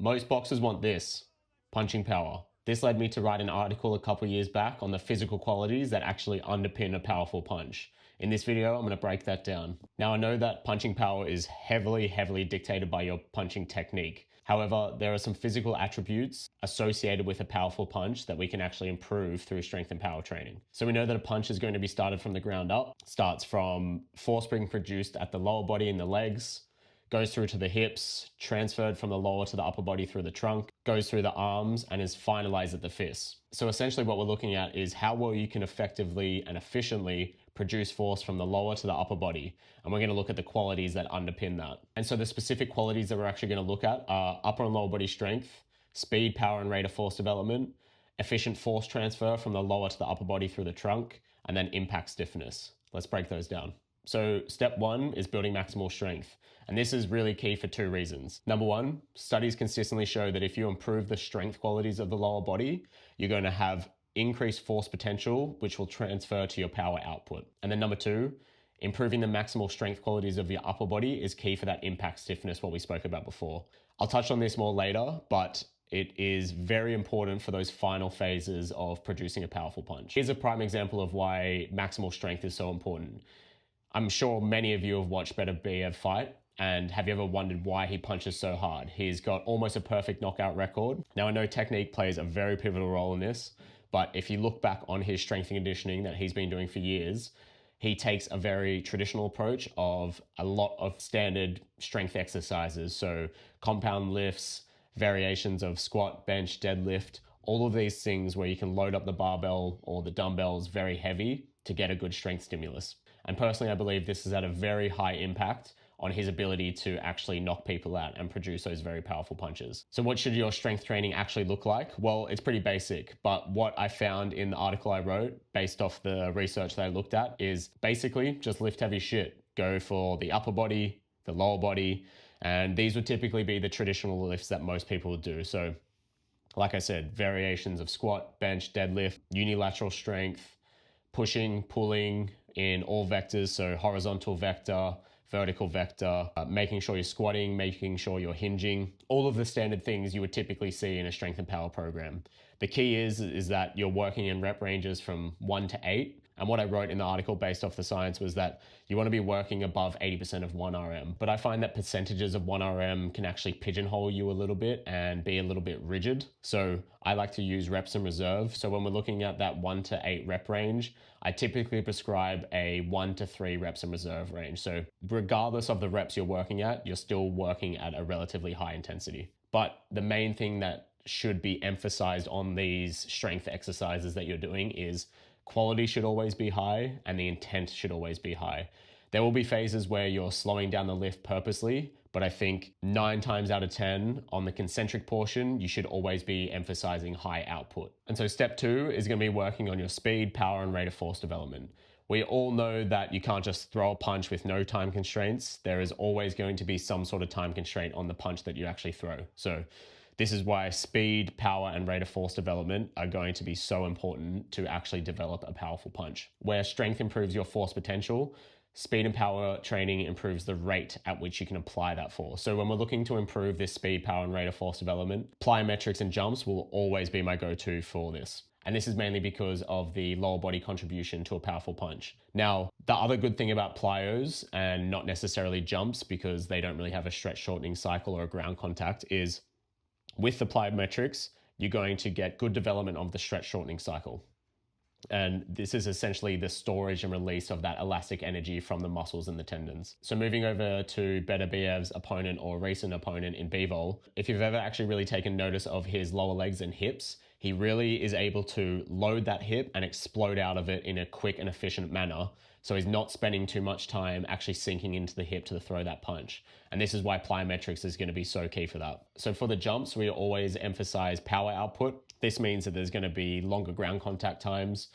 Most boxers want this, punching power. This led me to write an article a couple years back on the physical qualities that actually underpin a powerful punch. In this video, I'm going to break that down. Now, I know that punching power is heavily dictated by your punching technique. However, there are some physical attributes associated with a powerful punch that we can actually improve through strength and power training. So we know that a punch is going to be started from the ground up, starts from force being produced at the lower body in the legs, goes through to the hips, transferred from the lower to the upper body through the trunk, goes through the arms, and is finalized at the fists. So essentially what we're looking at is how well you can effectively and efficiently produce force from the lower to the upper body. And we're going to look at the qualities that underpin that. And so the specific qualities that we're actually going to look at are upper and lower body strength, speed, power, and rate of force development, efficient force transfer from the lower to the upper body through the trunk, and then impact stiffness. Let's break those down. So step one is building maximal strength. And this is really key for two reasons. Number one, studies consistently show that if you improve the strength qualities of the lower body, you're going to have increased force potential, which will transfer to your power output. And then number two, improving the maximal strength qualities of your upper body is key for that impact stiffness, what we spoke about before. I'll touch on this more later, but it is very important for those final phases of producing a powerful punch. Here's a prime example of why maximal strength is so important. I'm sure many of you have watched Better BF fight, and have you ever wondered why he punches so hard? He's got almost a perfect knockout record. Now, I know technique plays a very pivotal role in this, but if you look back on his strength and conditioning that he's been doing for years, he takes a very traditional approach of a lot of standard strength exercises. So compound lifts, variations of squat, bench, deadlift, all of these things where you can load up the barbell or the dumbbells very heavy to get a good strength stimulus. And personally, I believe this is at a very high impact on his ability to actually knock people out and produce those very powerful punches. So what should your strength training actually look like? Well, it's pretty basic, but what I found in the article I wrote based off the research that I looked at is basically just lift heavy shit. Go for the upper body, the lower body, and these would typically be the traditional lifts that most people would do. So like I said, variations of squat, bench, deadlift, unilateral strength, pushing, pulling in all vectors, so horizontal vector, vertical vector, making sure you're squatting, making sure you're hinging, all of the standard things you would typically see in a strength and power program. The key is that you're working in rep ranges from 1 to 8. And what I wrote in the article based off the science was that you want to be working above 80% of 1RM. But I find that percentages of 1RM can actually pigeonhole you a little bit and be a little bit rigid. So I like to use reps in reserve. So when we're looking at that 1 to 8 rep range, I typically prescribe a 1 to 3 reps in reserve range. So regardless of the reps you're working at, you're still working at a relatively high intensity. But the main thing that should be emphasized on these strength exercises that you're doing is quality should always be high and the intent should always be high. There will be phases where you're slowing down the lift purposely, but I think 9 times out of 10 on the concentric portion, you should always be emphasizing high output. And so step 2 is going to be working on your speed, power, and rate of force development. We all know that you can't just throw a punch with no time constraints. There is always going to be some sort of time constraint on the punch that you actually throw. So this is why speed, power, and rate of force development are going to be so important to actually develop a powerful punch. Where strength improves your force potential, speed and power training improves the rate at which you can apply that force. So when we're looking to improve this speed, power, and rate of force development, plyometrics and jumps will always be my go-to for this. And this is mainly because of the lower body contribution to a powerful punch. Now, the other good thing about plyos and not necessarily jumps, because they don't really have a stretch shortening cycle or a ground contact, is with the plyometrics, you're going to get good development of the stretch shortening cycle. And this is essentially the storage and release of that elastic energy from the muscles and the tendons. So moving over to Better BF's opponent or recent opponent in Bivol, if you've ever actually really taken notice of his lower legs and hips, he really is able to load that hip and explode out of it in a quick and efficient manner. So he's not spending too much time actually sinking into the hip to throw that punch. And this is why plyometrics is going to be so key for that. So for the jumps, we always emphasize power output. This means that there's going to be longer ground contact times.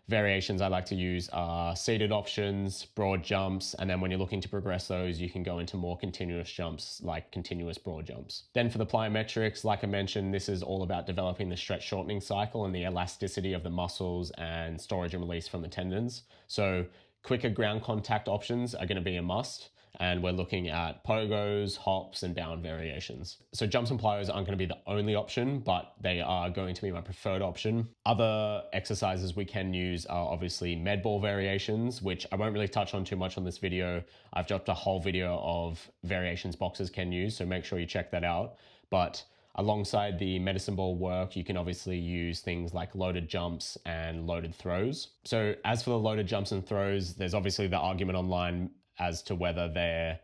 Variations I like to use are seated options, broad jumps, and then when you're looking to progress those, you can go into more continuous jumps like continuous broad jumps. Then for the plyometrics, like I mentioned, this is all about developing the stretch shortening cycle and the elasticity of the muscles and storage and release from the tendons. So quicker ground contact options are going to be a must. and we're looking at pogos, hops, and down variations. So jumps and plyos aren't going to be the only option, but they are going to be my preferred option. Other exercises we can use are obviously med ball variations, which I won't really touch on too much on this video. I've dropped a whole video of variations boxers can use, so make sure you check that out. But alongside the medicine ball work, you can obviously use things like loaded jumps and loaded throws. So as for the loaded jumps and throws, there's obviously the argument online as to whether they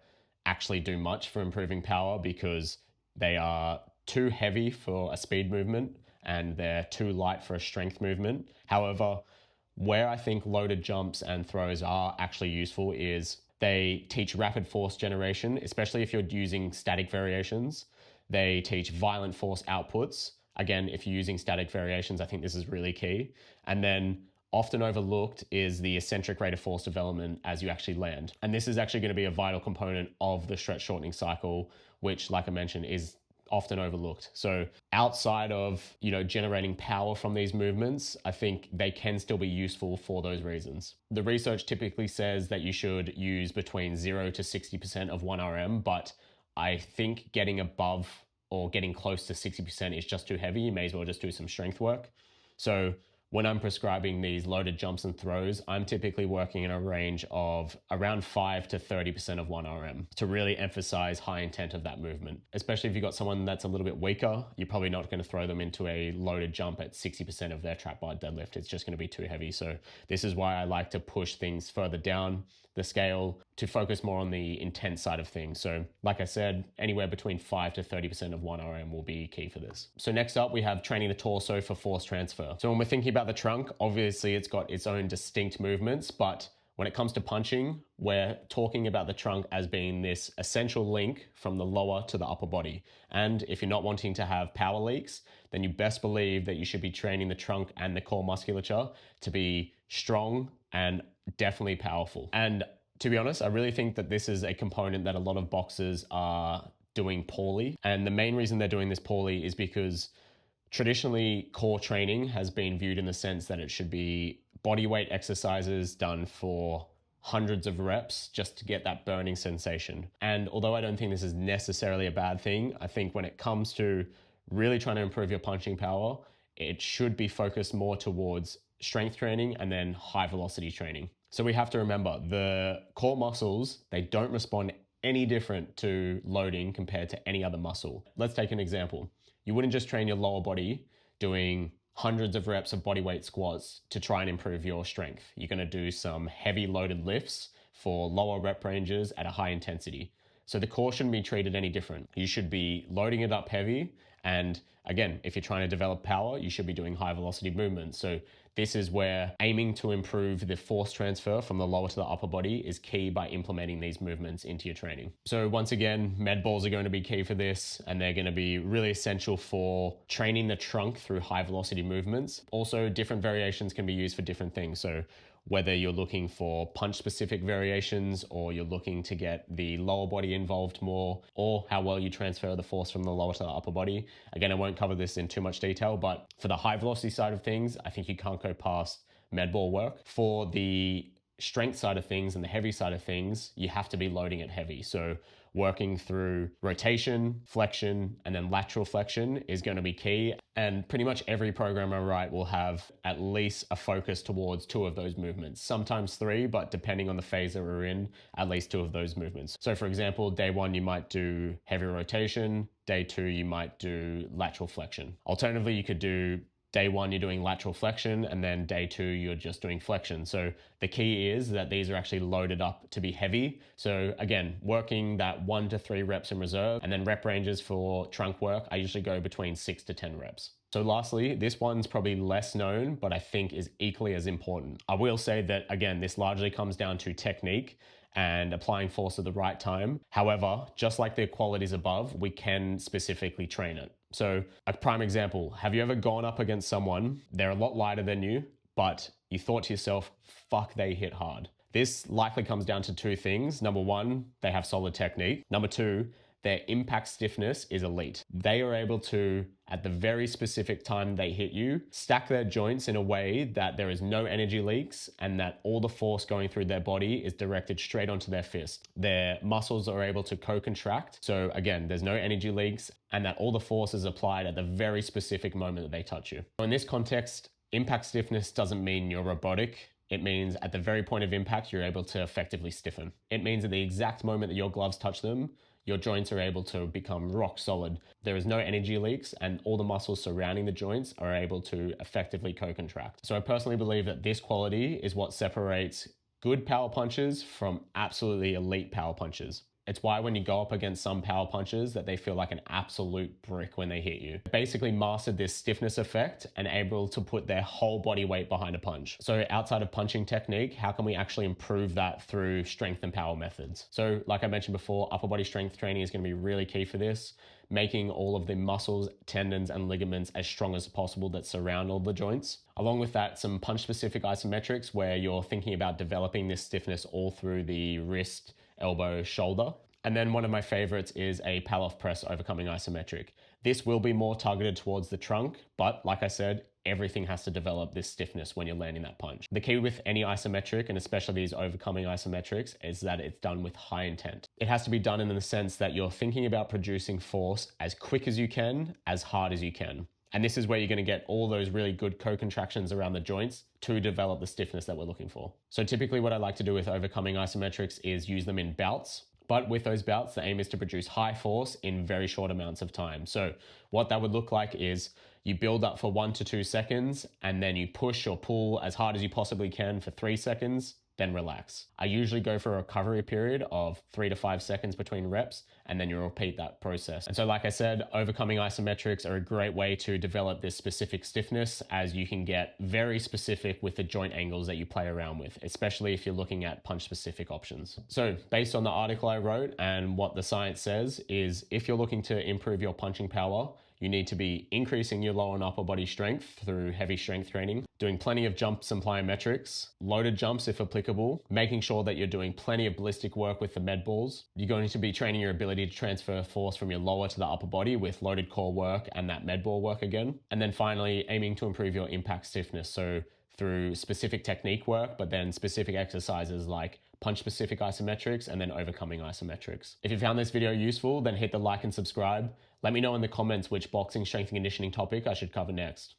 actually do much for improving power, because they are too heavy for a speed movement and they're too light for a strength movement. However, where I think loaded jumps and throws are actually useful is they teach rapid force generation, especially if you're using static variations. They teach violent force outputs. Again, if you're using static variations, I think this is really key. And then often overlooked is the eccentric rate of force development as you actually land. And this is actually going to be a vital component of the stretch shortening cycle, which, like I mentioned, is often overlooked. So outside of, generating power from these movements, I think they can still be useful for those reasons. The research typically says that you should use between 0 to 60% of 1RM, but I think getting above or getting close to 60% is just too heavy. You may as well just do some strength work. So when I'm prescribing these loaded jumps and throws, I'm typically working in a range of around 5 to 30% of 1RM to really emphasize high intent of that movement. Especially if you've got someone that's a little bit weaker, you're probably not going to throw them into a loaded jump at 60% of their trap bar deadlift. It's just going to be too heavy. So this is why I like to push things further down the scale to focus more on the intent side of things. So like I said, anywhere between 5 to 30% of 1RM will be key for this. So next up, we have training the torso for force transfer. So when we're thinking about the trunk, obviously it's got its own distinct movements, but when it comes to punching, we're talking about the trunk as being this essential link from the lower to the upper body. And if you're not wanting to have power leaks, then you best believe that you should be training the trunk and the core musculature to be strong and definitely powerful. And to be honest, I really think that this is a component that a lot of boxers are doing poorly. And the main reason they're doing this poorly is because traditionally core training has been viewed in the sense that it should be body weight exercises done for hundreds of reps just to get that burning sensation. And although I don't think this is necessarily a bad thing, I think when it comes to really trying to improve your punching power, it should be focused more towards strength training and then high velocity training. So we have to remember the core muscles, they don't respond any different to loading compared to any other muscle. Let's take an example. You wouldn't just train your lower body doing hundreds of reps of bodyweight squats to try and improve your strength. You're going to do some heavy loaded lifts for lower rep ranges at a high intensity. So the core shouldn't be treated any different. You should be loading it up heavy. And again, if you're trying to develop power, you should be doing high velocity movements. So this is where aiming to improve the force transfer from the lower to the upper body is key by implementing these movements into your training. So once again, med balls are going to be key for this, and they're going to be really essential for training the trunk through high velocity movements. Also, different variations can be used for different things. So whether you're looking for punch specific variations or you're looking to get the lower body involved more, or how well you transfer the force from the lower to the upper body. Again, I won't cover this in too much detail, but for the high velocity side of things, I think you can't go past med ball work. For the strength side of things and the heavy side of things, you have to be loading it heavy. So working through rotation, flexion, and then lateral flexion is going to be key. And pretty much every program I write will have at least a focus towards 2 of those movements, sometimes 3, but depending on the phase that we're in, at least 2 of those movements. So for example, day 1, you might do heavy rotation. Day 2, you might do lateral flexion. Alternatively, you could do day 1, you're doing lateral flexion, and then day 2, you're just doing flexion. So the key is that these are actually loaded up to be heavy. So again, working that 1 to 3 reps in reserve, and then rep ranges for trunk work, I usually go between 6 to 10 reps. So lastly, this one's probably less known, but I think is equally as important. I will say that, again, this largely comes down to technique and applying force at the right time. However, just like the qualities above, we can specifically train it. So a prime example, have you ever gone up against someone, they're a lot lighter than you, but you thought to yourself, fuck, they hit hard? This likely comes down to 2 things. Number 1, they have solid technique. Number 2, their impact stiffness is elite. They are able to, at the very specific time they hit you, stack their joints in a way that there is no energy leaks and that all the force going through their body is directed straight onto their fist. Their muscles are able to co-contract. So again, there's no energy leaks and that all the force is applied at the very specific moment that they touch you. In this context, impact stiffness doesn't mean you're robotic. It means at the very point of impact, you're able to effectively stiffen. It means at the exact moment that your gloves touch them, your joints are able to become rock solid. There is no energy leaks and all the muscles surrounding the joints are able to effectively co-contract. So I personally believe that this quality is what separates good power punchers from absolutely elite power punchers. It's why when you go up against some power punchers that they feel like an absolute brick when they hit you. Basically mastered this stiffness effect and able to put their whole body weight behind a punch. So outside of punching technique, how can we actually improve that through strength and power methods? So like I mentioned before, upper body strength training is going to be really key for this, making all of the muscles, tendons, and ligaments as strong as possible that surround all the joints. Along with that, some punch-specific isometrics where you're thinking about developing this stiffness all through the wrist, elbow, shoulder. And then one of my favorites is a Palloff press overcoming isometric. This will be more targeted towards the trunk, but like I said, everything has to develop this stiffness when you're landing that punch. The key with any isometric, and especially these overcoming isometrics, is that it's done with high intent. It has to be done in the sense that you're thinking about producing force as quick as you can, as hard as you can. And this is where you're going to get all those really good co-contractions around the joints to develop the stiffness that we're looking for. So typically what I like to do with overcoming isometrics is use them in bouts. But with those bouts, the aim is to produce high force in very short amounts of time. So what that would look like is you build up for 1 to 2 seconds, and then you push or pull as hard as you possibly can for 3 seconds, then relax. I usually go for a recovery period of 3 to 5 seconds between reps, and then you repeat that process. And so like I said, overcoming isometrics are a great way to develop this specific stiffness, as you can get very specific with the joint angles that you play around with, especially if you're looking at punch specific options. So based on the article I wrote and what the science says is, if you're looking to improve your punching power, you need to be increasing your lower and upper body strength through heavy strength training, doing plenty of jumps and plyometrics, loaded jumps if applicable, making sure that you're doing plenty of ballistic work with the med balls. You're going to be training your ability to transfer force from your lower to the upper body with loaded core work and that med ball work again. And then finally, aiming to improve your impact stiffness. So through specific technique work, but then specific exercises like punch-specific isometrics and then overcoming isometrics. If you found this video useful, then hit the like and subscribe. Let me know in the comments which boxing strength and conditioning topic I should cover next.